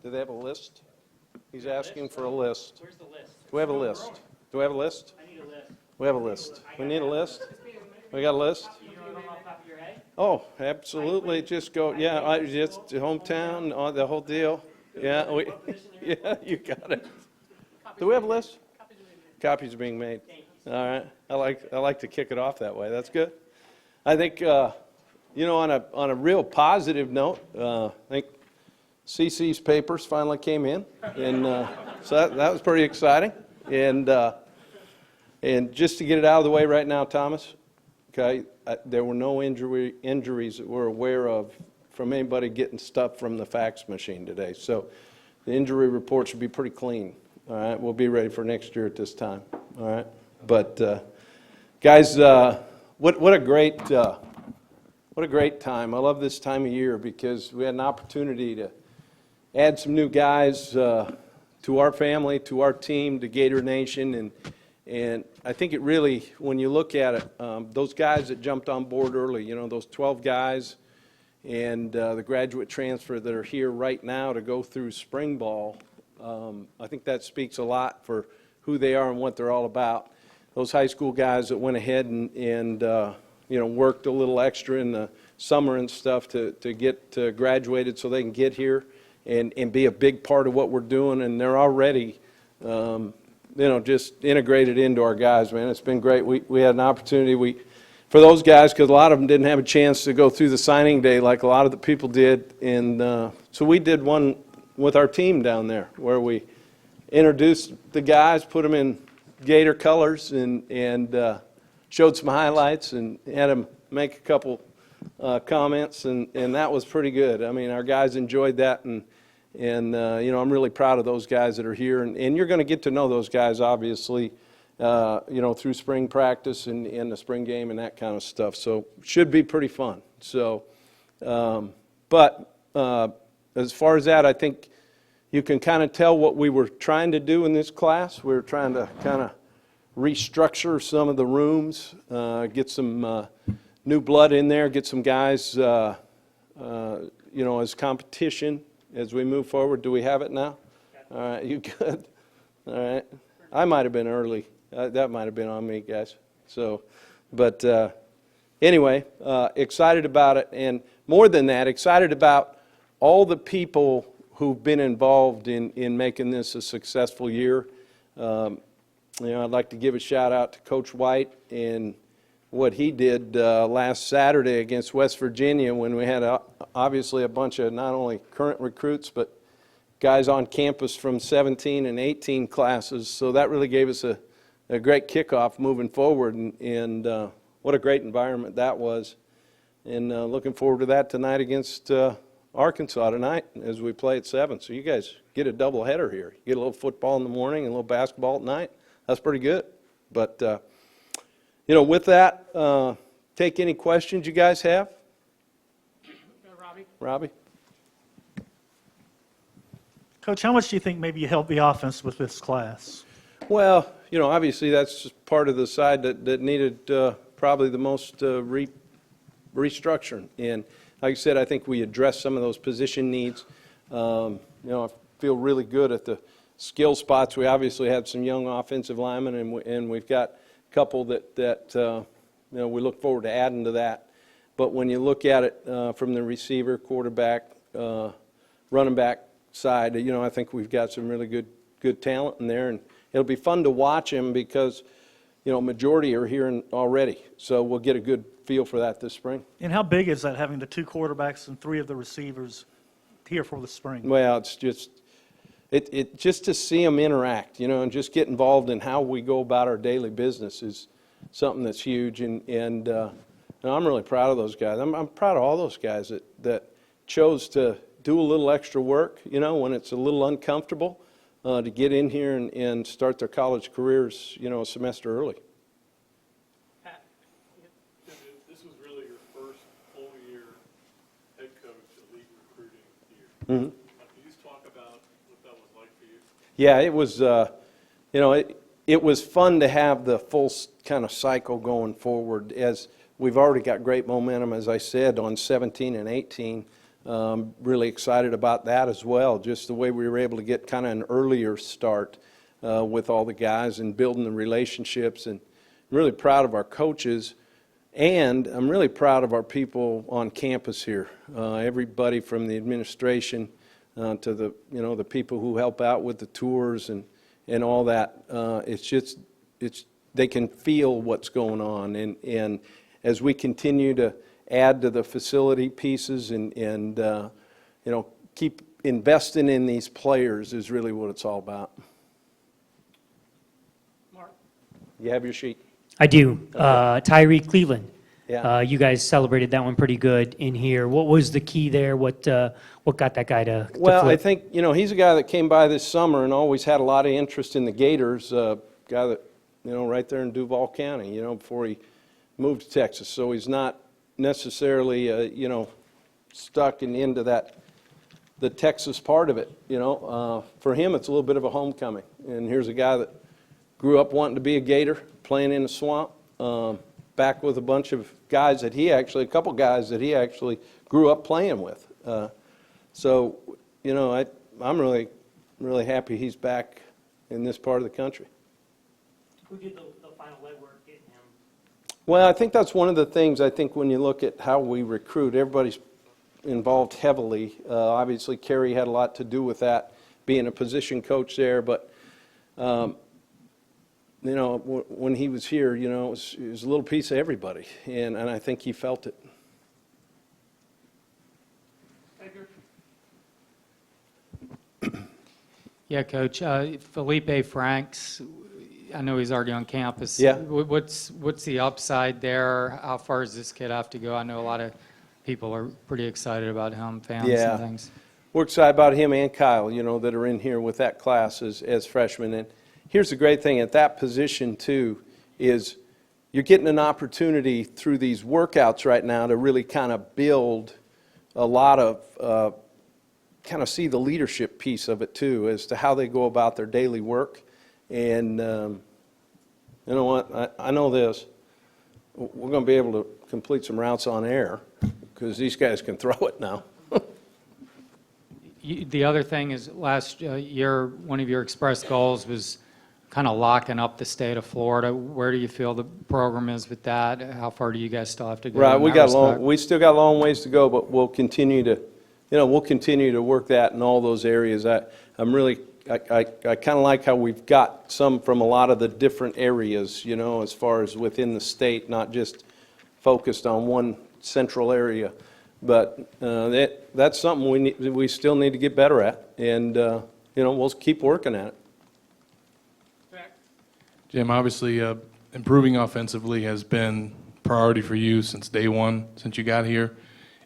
Do they have a list? He's asking for a list. Where's the list? Do we have a list? Do we have a list? I need a list. We have a list. We need a list? We got a list? You know it off the top of your head? Oh, absolutely. Just go, yeah, just hometown, the whole deal. Yeah, yeah, you got it. Do we have a list? Copies are being made. All right. I like to kick it off that way. That's good. I think, on a real positive note, I think CC's papers finally came in, and so that was pretty exciting. And just to get it out of the way right now, Thomas, okay, there were no injuries that we're aware of from anybody getting stuff from the fax machine today. So the injury report should be pretty clean. All right, we'll be ready for next year at this time. All right, but guys, what a great time! I love this time of year because we had an opportunity to add some new guys to our family, to our team, to Gator Nation, and I think it really, when you look at it, those guys that jumped on board early, those 12 guys, and the graduate transfer that are here right now to go through spring ball. I think that speaks a lot for who they are and what they're all about. Those high school guys that went ahead and worked a little extra in the summer and stuff to get graduated so they can get here and be a big part of what we're doing, and they're already just integrated into our guys, man. It's been great. We had an opportunity for those guys, because a lot of them didn't have a chance to go through the signing day like a lot of the people did, and so we did one with our team down there where we introduced the guys, put them in Gator colors, and showed some highlights and had them make a couple comments, and that was pretty good. I mean, our guys enjoyed that, and I'm really proud of those guys that are here, and you're going to get to know those guys, obviously, through spring practice and the spring game and that kind of stuff. So should be pretty fun. So, but as far as that, I think you can kind of tell what we were trying to do in this class. We were trying to kind of restructure some of the rooms, get some new blood in there, get some guys, as competition as we move forward. Do we have it now? All right, you good? All right. I might have been early. That might have been on me, guys. So, but anyway, excited about it, and more than that, excited about all the people who've been involved in making this a successful year. I'd like to give a shout out to Coach White and what he did last Saturday against West Virginia, when we had obviously a bunch of not only current recruits but guys on campus from 17 and 18 classes. So that really gave us a great kickoff moving forward, and what a great environment that was. And looking forward to that tonight against Arkansas tonight as we play at 7. So you guys get a double header here. You get a little football in the morning and a little basketball at night. That's pretty good. But, with that, take any questions you guys have. Robbie? Coach, how much do you think maybe you helped the offense with this class? Well, obviously that's part of the side that needed probably the most restructuring. And like I said, I think we addressed some of those position needs. I feel really good at the skill spots. We obviously had some young offensive linemen, and we've got a couple that we look forward to adding to that. But when you look at it from the receiver, quarterback, running back side, I think we've got some really good talent in there, and it'll be fun to watch them because majority are here already. So we'll get a good feel for that this spring. And how big is that, having the 2 quarterbacks and 3 of the receivers here for the spring? Well, it's just just to see them interact, and just get involved in how we go about our daily business is something that's huge. And I'm really proud of those guys. I'm proud of all those guys that chose to do a little extra work, when it's a little uncomfortable, to get in here and start their college careers, a semester early. This was really your first full year head coach elite recruiting year. Mm-hmm. Can you just talk about what that was like for you? Yeah, it was, it was fun to have the full kind of cycle going forward, as we've already got great momentum, as I said, on 17 and 18. Really excited about that as well, just the way we were able to get kind of an earlier start with all the guys and building the relationships. And I'm really proud of our coaches, and I'm really proud of our people on campus here. Everybody from the administration to the the people who help out with the tours and all that. They can feel what's going on, and as we continue to add to the facility pieces and keep investing in these players is really what it's all about. Mark. You have your sheet? I do. Tyree Cleveland. Yeah. You guys celebrated that one pretty good in here. What was the key there? What got that guy to Well, I flip? think, he's a guy that came by this summer and always had a lot of interest in the Gators, guy that, right there in Duval County, before he moved to Texas. So he's not necessarily, stuck and into the Texas part of it, For him, it's a little bit of a homecoming. And here's a guy that grew up wanting to be a Gator, playing in the swamp, back with a bunch of guys a couple guys that he actually grew up playing with. So, I'm really, really happy he's back in this part of the country. Who did the final legwork getting him? Well, I think that's one of the things, when you look at how we recruit, everybody's involved heavily. Obviously, Kerry had a lot to do with that, being a position coach there, but when he was here, it was a little piece of everybody, and I think he felt it. Yeah, Coach. Felipe Franks, I know he's already on campus. Yeah. What's the upside there? How far does this kid have to go? I know a lot of people are pretty excited about him, fans Yeah. and things. We're excited about him and Kyle, that are in here with that class as freshmen. And here's the great thing at that position, too, is you're getting an opportunity through these workouts right now to really kind of build a lot of, kind of see the leadership piece of it, too, as to how they go about their daily work. And you know what? I know this. We're going to be able to complete some routes on air because these guys can throw it now. The other thing is last year, one of your express goals was kind of locking up the state of Florida. Where do you feel the program is with that? How far do you guys still have to go? Right, in we that got respect? we still got a long ways to go, but we'll continue to work that in all those areas. I kind of like how we've got some from a lot of the different areas, as far as within the state, not just focused on one central area. But that's something we still need to get better at, and we'll keep working at it. Jim, obviously, improving offensively has been priority for you since day one, since you got here.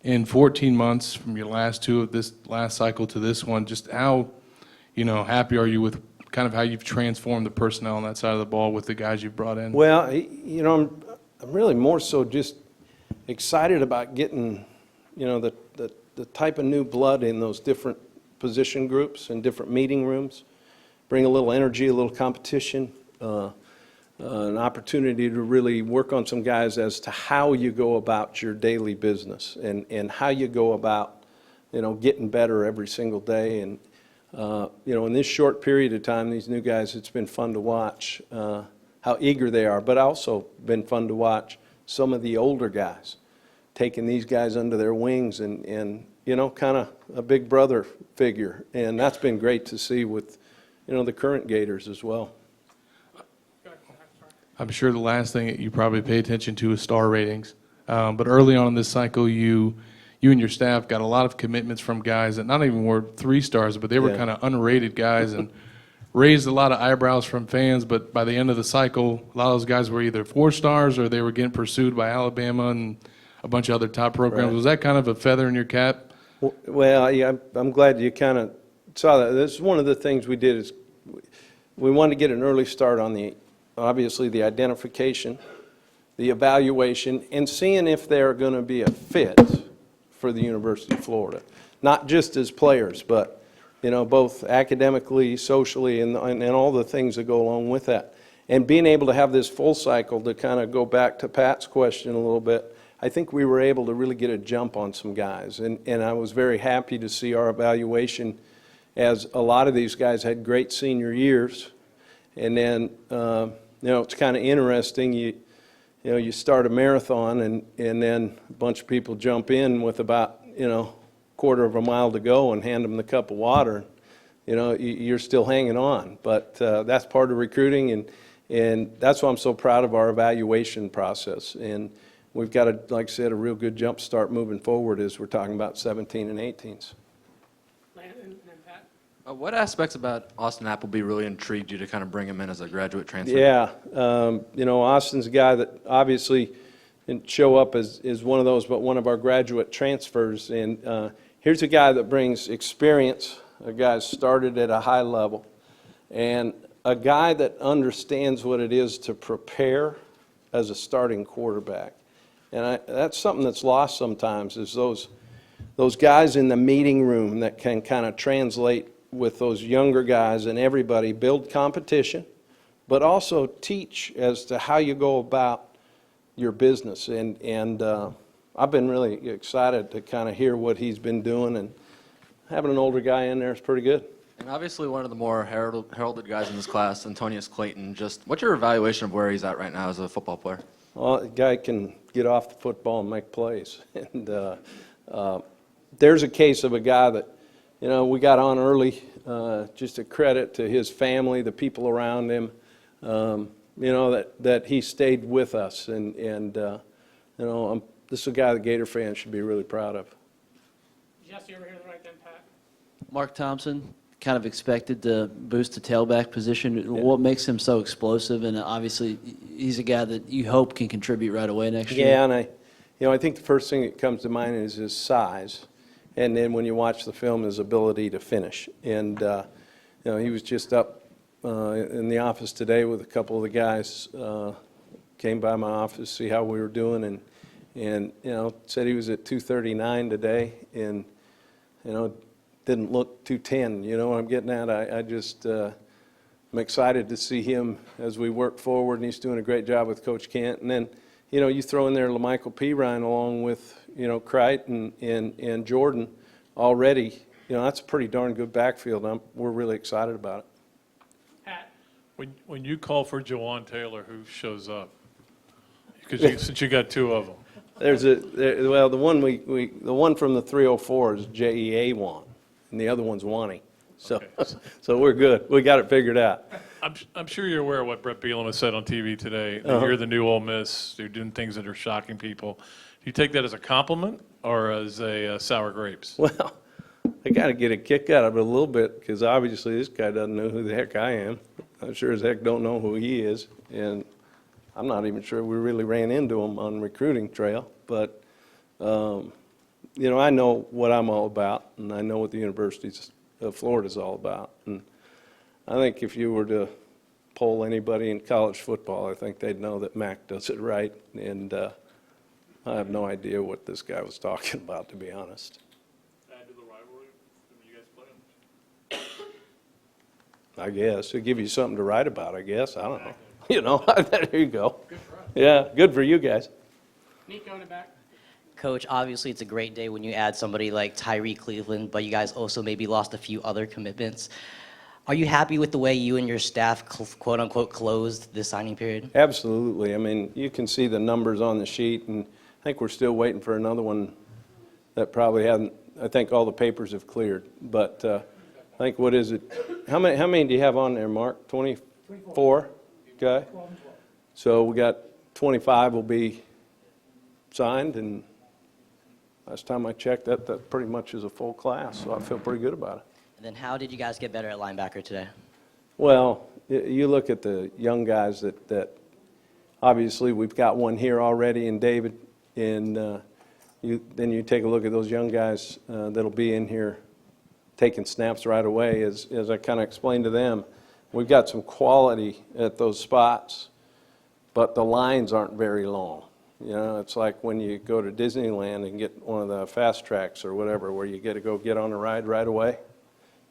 In 14 months from your last two of this last cycle to this one, just how, happy are you with kind of how you've transformed the personnel on that side of the ball with the guys you've brought in? Well, I'm really more so just excited about getting, the type of new blood in those different position groups and different meeting rooms. Bring a little energy, a little competition, an opportunity to really work on some guys as to how you go about your daily business and how you go about, getting better every single day. And, in this short period of time, these new guys, it's been fun to watch how eager they are, but also been fun to watch some of the older guys taking these guys under their wings and kind of a big brother figure. And that's been great to see with, the current Gators as well. I'm sure the last thing that you probably pay attention to is star ratings. But early on in this cycle, you and your staff got a lot of commitments from guys that not even were 3 stars, but they were Yeah. kind of unrated guys and raised a lot of eyebrows from fans. But by the end of the cycle, a lot of those guys were either 4 stars or they were getting pursued by Alabama and a bunch of other top programs. Right. Was that kind of a feather in your cap? Well, yeah, I'm glad you kind of saw that. This is one of the things we did is we wanted to get an early start on obviously the identification, the evaluation, and seeing if they're going to be a fit for the University of Florida. Not just as players, but, both academically, socially, and all the things that go along with that. And being able to have this full cycle to kind of go back to Pat's question a little bit, I think we were able to really get a jump on some guys. And I was very happy to see our evaluation, as a lot of these guys had great senior years. And then, it's kind of interesting. You start a marathon, and then a bunch of people jump in with about, quarter of a mile to go and hand them the cup of water. You're still hanging on. But that's part of recruiting, and that's why I'm so proud of our evaluation process. And we've got, like I said, a real good jump start moving forward as we're talking about 17 and 18s. What aspects about Austin Appleby really intrigued you to kind of bring him in as a graduate transfer? Yeah, Austin's a guy that obviously didn't show up as one of those, but one of our graduate transfers. And here's a guy that brings experience, a guy started at a high level, and a guy that understands what it is to prepare as a starting quarterback. And that's something that's lost sometimes, is those guys in the meeting room that can kind of translate with those younger guys and everybody, build competition, but also teach as to how you go about your business. And I've been really excited to kind of hear what he's been doing, and having an older guy in there is pretty good. And obviously one of the more heralded guys in this class, Antonius Clayton, just what's your evaluation of where he's at right now as a football player? Well, the guy can get off the football and make plays. And there's a case of a guy that, we got on early, just a credit to his family, the people around him, that he stayed with us. And this is a guy that Gator fans should be really proud of. Jesse over here to the right then, Pat. Mark Thompson, kind of expected to boost the tailback position. What makes him so explosive? And obviously, he's a guy that you hope can contribute right away next year. Yeah, and I think the first thing that comes to mind is his size. And then when you watch the film, his ability to finish. And, he was just up in the office today with a couple of the guys, came by my office to see how we were doing, and said he was at 239 today, and, didn't look 210. You know what I'm getting at? I just, I'm excited to see him as we work forward, and he's doing a great job with Coach Kent. And then, you throw in there LaMichael Pirine along with, Crichton and Jordan already. That's a pretty darn good backfield. We're really excited about it. Pat. When you call for Jawan Taylor, who shows up? Because since you got two of them. The one from the 304 is Jeawan, and the other one's Wani. So, Okay. so we're good. We got it figured out. I'm sure you're aware of what Brett Bielema said on TV today. That You're the new Ole Miss. You're doing things that are shocking people. Do you take that as a compliment or as a sour grapes? Well, I got to get a kick out of it a little bit, because obviously this guy doesn't know who the heck I am. I sure as heck don't know who he is, and I'm not even sure we really ran into him on the recruiting trail. But, I know what I'm all about, and I know what the University of Florida is all about. And I think if you were to poll anybody in college football, I think they'd know that Mac does it right. And I have no idea what this guy was talking about, to be honest. Add to the rivalry when you guys play them? I guess. It'll give you something to write about, I guess. I don't know. There you go. Good for us. Yeah, good for you guys. Nico in the back. Coach, obviously it's a great day when you add somebody like Tyree Cleveland, but you guys also maybe lost a few other commitments. Are you happy with the way you and your staff, quote unquote, closed this signing period? Absolutely. I mean, you can see the numbers on the sheet, and I think we're still waiting for another one that probably hasn't. I think all the papers have cleared. But I think, what is it? How many do you have on there, Mark? 24? Okay. So we got 25 will be signed, and last time I checked, that pretty much is a full class, so I feel pretty good about it. And then how did you guys get better at linebacker today? Well, you look at the young guys that obviously we've got one here already in David, and then you take a look at those young guys that'll be in here taking snaps right away. As I kind of explained to them, we've got some quality at those spots, but the lines aren't very long. It's like when you go to Disneyland and get one of the fast tracks or whatever, where you get to go get on a ride right away.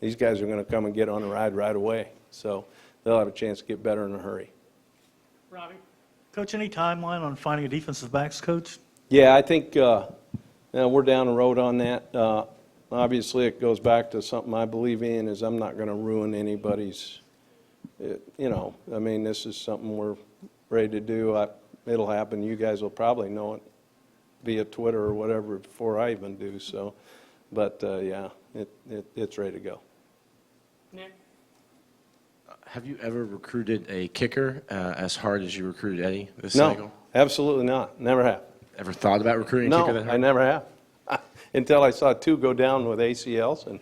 These guys are going to come and get on a ride right away, so they'll have a chance to get better in a hurry. Robbie. Coach, any timeline on finding a defensive backs coach? Yeah, I think we're down the road on that. Obviously, it goes back to something I believe in, is I'm not going to ruin anybody's, I mean, this is something we're ready to do. It'll happen. You guys will probably know it via Twitter or whatever before I even do, so. But, yeah, it's ready to go. Have you ever recruited a kicker as hard as you recruited Eddie this No, cycle? absolutely not. Never have. Ever thought about recruiting a kicker that No, hard? I never have. Until I saw two go down with ACLs,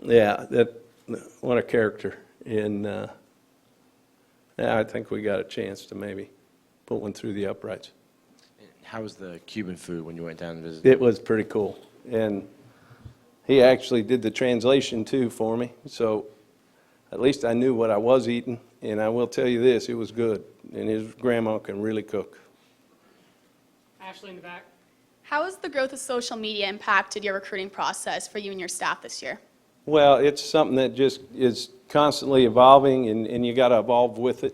yeah, what a character. And yeah, I think we got a chance to maybe put one through the uprights. How was the Cuban food when you went down and visited? It was pretty cool, and he actually did the translation too for me, so at least I knew what I was eating. And I will tell you this, it was good, and his grandma can really cook. Ashley in the back. How has the growth of social media impacted your recruiting process for you and your staff this year? Well, it's something that just is constantly evolving, and you got to evolve with it.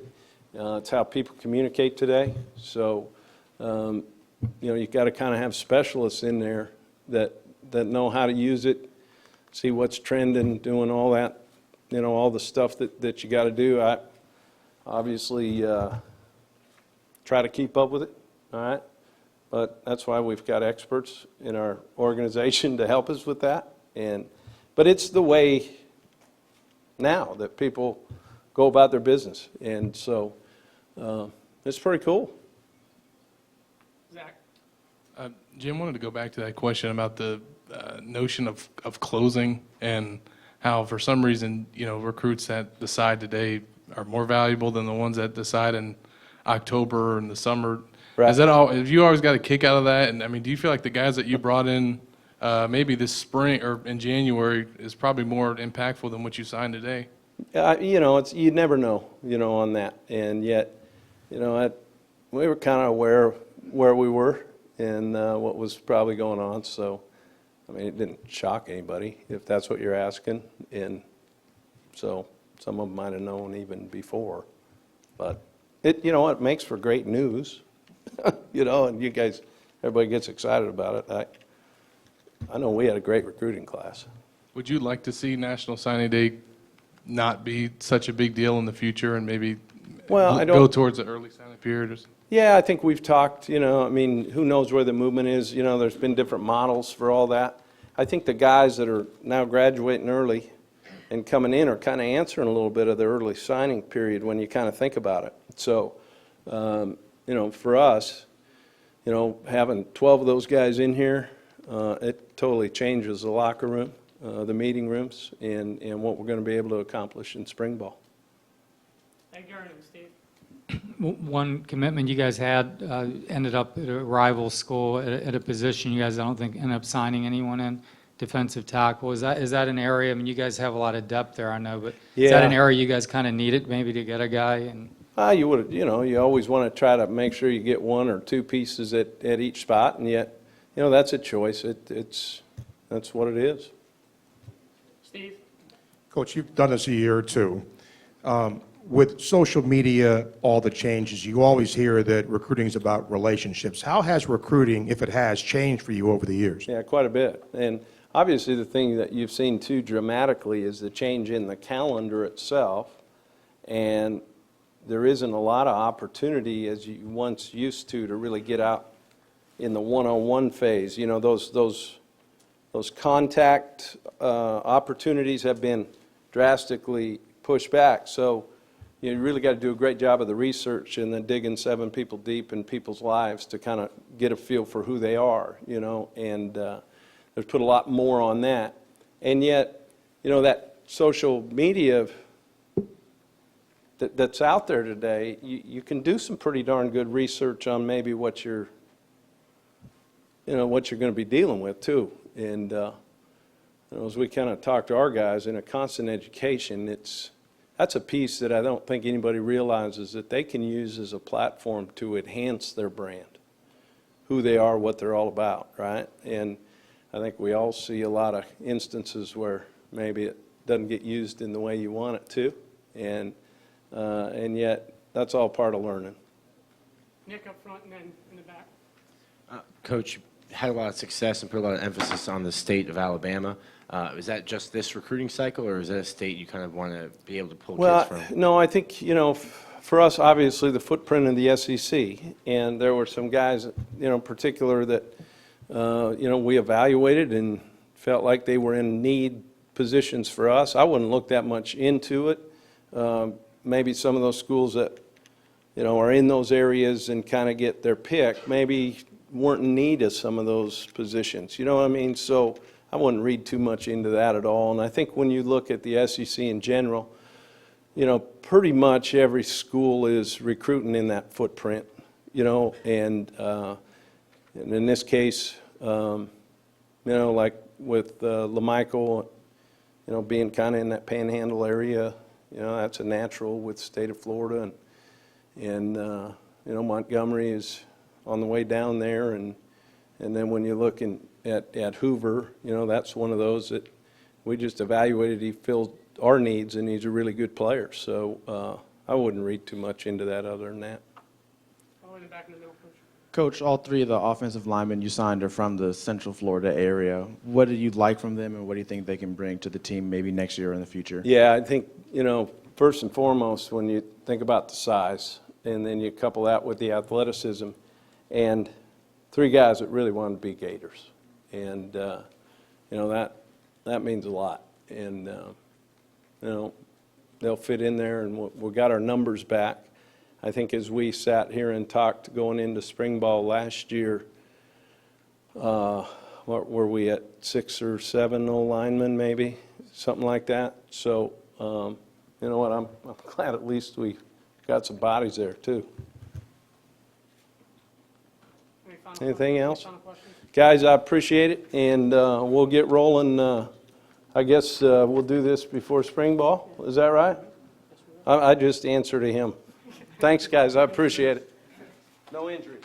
It's how people communicate today. So, you got to kind of have specialists in there that know how to use it, see what's trending, doing all that, all the stuff that you got to do. I obviously try to keep up with it, all right? But that's why we've got experts in our organization to help us with that. But it's the way now that people go about their business. And so it's pretty cool. Zach. Jim, wanted to go back to that question about the notion of closing and how for some reason, recruits that decide today are more valuable than the ones that decide in October or in the summer. Right. Is that all? Have you always got a kick out of that? And I mean, do you feel like the guys that you brought in maybe this spring or in January is probably more impactful than what you signed today? You never know, on that. And yet, we were kind of aware of where we were and what was probably going on. So, I mean, it didn't shock anybody, if that's what you're asking. And so some of them might have known even before. But it makes for great news, and you guys, everybody gets excited about it. I know we had a great recruiting class. Would you like to see National Signing Day not be such a big deal in the future and maybe go towards the early signing period? Yeah, I think we've talked, I mean, who knows where the movement is. There's been different models for all that. I think the guys that are now graduating early and coming in are kind of answering a little bit of the early signing period when you kind of think about it. So, for us, having 12 of those guys in here, it totally changes the locker room, the meeting rooms, and what we're going to be able to accomplish in spring ball. Thank you, Steve. One commitment you guys had ended up at a rival school at a position you guys, I don't think, ended up signing anyone in, defensive tackle. Is that an area, I mean, you guys have a lot of depth there, I know, but is that an area you guys kind of needed maybe to get a guy? You would, you always want to try to make sure you get one or two pieces at each spot, and yet, that's a choice. That's what it is. Steve. Coach, you've done this a year or two. With social media, all the changes, you always hear that recruiting is about relationships. How has recruiting, if it has, changed for you over the years? Yeah, quite a bit. And obviously the thing that you've seen too dramatically is the change in the calendar itself. And there isn't a lot of opportunity as you once used to really get out in the one-on-one phase. Those contact opportunities have been drastically pushed back. So you really got to do a great job of the research and then digging 7 people deep in people's lives to kind of get a feel for who they are, and they've put a lot more on that. And yet, that social media that's out there today, you can do some pretty darn good research on maybe what you're going to be dealing with too. And as we kind of talk to our guys in a constant education, that's a piece that I don't think anybody realizes that they can use as a platform to enhance their brand, who they are, what they're all about, right? And I think we all see a lot of instances where maybe it doesn't get used in the way you want it to, and yet that's all part of learning. Nick up front and then in the back. Coach, you had a lot of success and put a lot of emphasis on the state of Alabama. Is that just this recruiting cycle, or is that a state you kind of want to be able to pull Well, kids from? no, I think, for us, obviously, the footprint of the SEC, and there were some guys, in particular that, we evaluated and felt like they were in need positions for us. I wouldn't look that much into it. Maybe some of those schools that, are in those areas and kind of get their pick, maybe weren't in need of some of those positions. You know what I mean? So I wouldn't read too much into that at all. And I think when you look at the SEC in general, pretty much every school is recruiting in that footprint, and in this case, like with LaMichael, being kind of in that panhandle area, that's a natural with the state of Florida, and Montgomery is on the way down there, and then when you look at Hoover, that's one of those that we just evaluated. He filled our needs, and he's a really good player. So I wouldn't read too much into that other than that. Coach, all three of the offensive linemen you signed are from the Central Florida area. What do you like from them, and what do you think they can bring to the team maybe next year or in the future? Yeah, I think, first and foremost, when you think about the size, and then you couple that with the athleticism, and three guys that really want to be Gators. And, that means a lot. And, they'll fit in there, and we got our numbers back. I think as we sat here and talked going into spring ball last year, what were we at, 6 or 7 linemen maybe, something like that. So, you know what, I'm glad at least we got some bodies there too. Anything else? Guys, I appreciate it, and we'll get rolling. I guess we'll do this before spring ball. Is that right? I just answer to him. Thanks, guys. I appreciate it. No injuries.